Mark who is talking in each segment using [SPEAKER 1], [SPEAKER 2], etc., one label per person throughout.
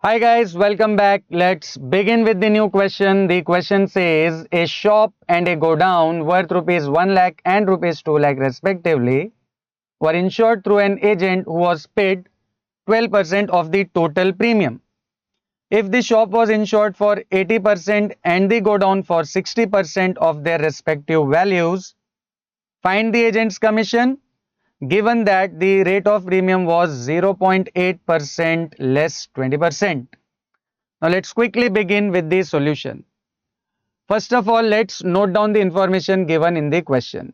[SPEAKER 1] Hi guys, welcome back. Let's begin with the new question. The question says a shop and a godown worth rupees 1 lakh and rupees 2 lakh respectively were insured through an agent who was paid 12% of the total premium. If the shop was insured for 80% and the godown for 60% of their respective values, find the agent's commission given that the rate of premium was 0.8% less 20%. Now let's quickly begin with the solution. First of all, let's note down the information given in the question.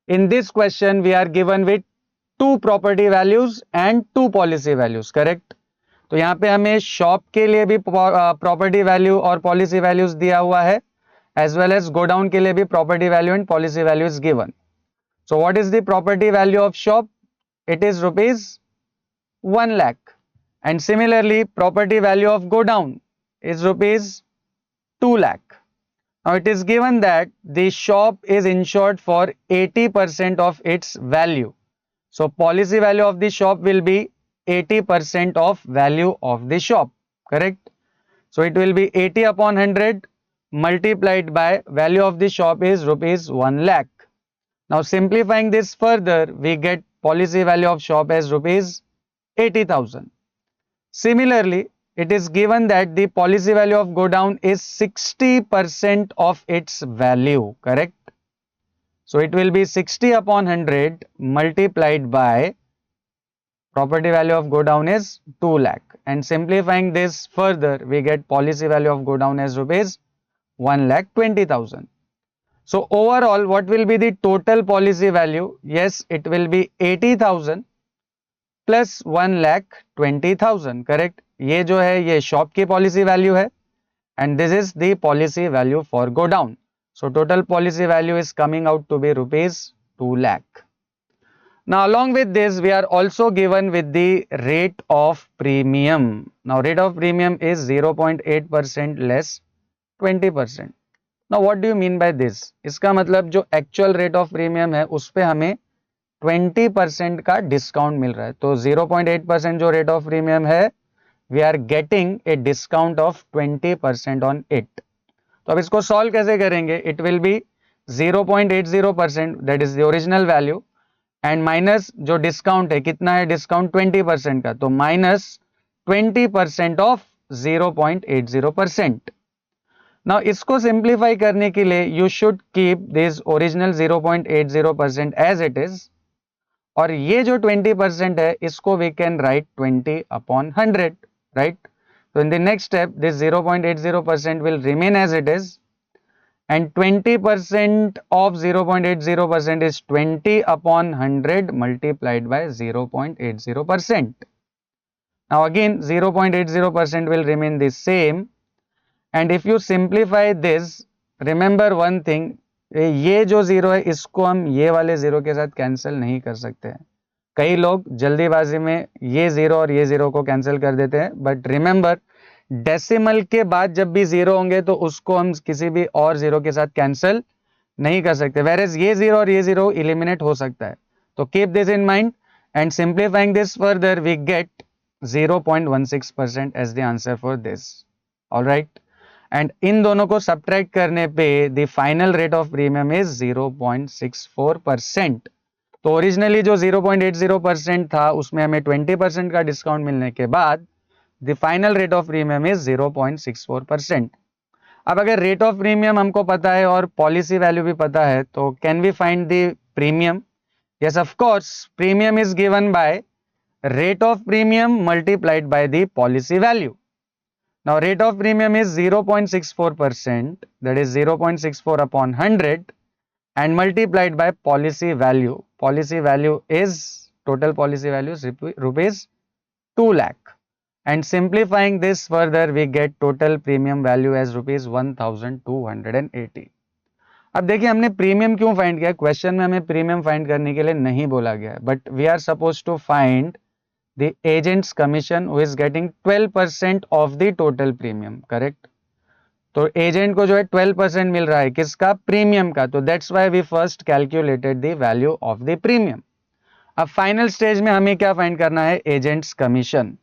[SPEAKER 1] In this question, we are given with two property values and two policy values, correct? तो यहाँ पे हमें shop के लिए भी property value और policy values दिया हुआ है, एज वेल एज गोडाउन के लिए भी property value and policy value is given. So what is the property value of shop? It is rupees 1 lakh. And similarly, property value of godown is rupees 2 lakh. Now it is given that the shop is insured for 80% of its value. So policy value of the shop will be 80% of value of the shop, correct? So it will be 80 upon 100 multiplied by value of the shop is rupees 1 lakh. Now simplifying this further, we get policy value of shop as rupees 80,000. Similarly, it is given that the policy value of godown is 60% of its value, correct? So it will be 60 upon 100 multiplied by property value of godown is 2 lakh. And simplifying this further, we get policy value of godown as rupees 1 lakh 20,000. So overall, what will be the total policy value? Yes, it will be 80,000 plus 1,20,000, correct. ये जो है ये shop की policy value है and this is the policy value for godown. So total policy value is coming out to be rupees 2 lakh. Now along with this we are also given with the rate of premium. Now rate of premium is 0.8% less 20%. Now what do you mean by this? इसका मतलब जो actual rate of premium है उस पे हमें 20% का discount मिल रहा है. तो 0.8% जो रेट ऑफ प्रीमियम है we are getting a discount of 20% on it. तो अब इसको सॉल्व कैसे करेंगे? It will be 0.80%, that is the original value, and minus जो डिस्काउंट है, कितना है डिस्काउंट? 20% का, तो माइनस 20% ऑफ 0.80%. नाउ इसको सिंप्लीफाई करने के लिए you should keep this original 0.80% as it is, और ये जो 20% है इसको we can write 20 upon 100, right? So in the next step this 0.80% will remain as it is, and 20% of 0.80% is 20 upon 100 multiplied by 0.80%. Now again 0.80% will remain the same, and if you simplify this, remember one thing, ये जो zero है इसको हम ये वाले zero के साथ cancel नहीं कर सकते हैं. कई लोग जल्दीबाजी में ये जीरो और ये जीरो को कैंसिल कर देते हैं, बट रिमेंबर डेसिमल के बाद जब भी जीरो होंगे तो उसको हम किसी भी और जीरो के साथ कैंसिल नहीं कर सकते, वेयर ये जीरो और ये जीरो इलिमिनेट हो सकता है. तो keep this in mind, and simplifying this further we get 0.16% as the answer for this. Alright, and इन दोनों को सब्ट्रैक्ट करने पे the final rate of premium is 0.64%. तो ओरिजिनली जो 0.80% था उसमें हमें 20% का डिस्काउंट मिलने के बाद the final rate of premium is 0.64%. अब अगर रेट ऑफ प्रीमियम हमको पता है और पॉलिसी वैल्यू भी पता है तो can we find the premium? Yes of course, premium is given by rate of premium multiplied by the policy value. Now rate of premium is 0.64%, that is 0.64 upon 100, and multiplied by policy value. Policy value is, total policy value is rupees 2 lakh, and simplifying this further we get total premium value as rupees 1280. अब देखिए हमने premium क्यों find किया. Question में हमें premium find करने के लिए नहीं बोला गया है, but we are suppose to find the agent's commission who is getting 12% of the total premium, correct? तो एजेंट को जो है 12% मिल रहा है किसका? प्रीमियम का. तो that's why we first calculated the value of the premium. अब फाइनल स्टेज में हमें क्या फाइंड करना है? Agent's commission.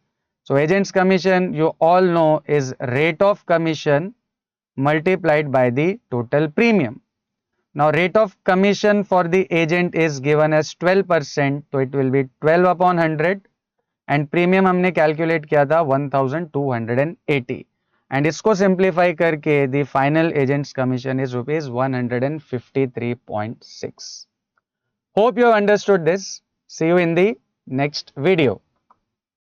[SPEAKER 1] So agent's commission, you all know, is rate of commission multiplied by the total premium. Now rate of commission for the agent is given as 12%, so it will be 12 upon 100 and premium हमने calculate किया था 1280 and इसको simplify करके the final agent's commission is rupees 153.6. Hope you have understood this. See you in the next video.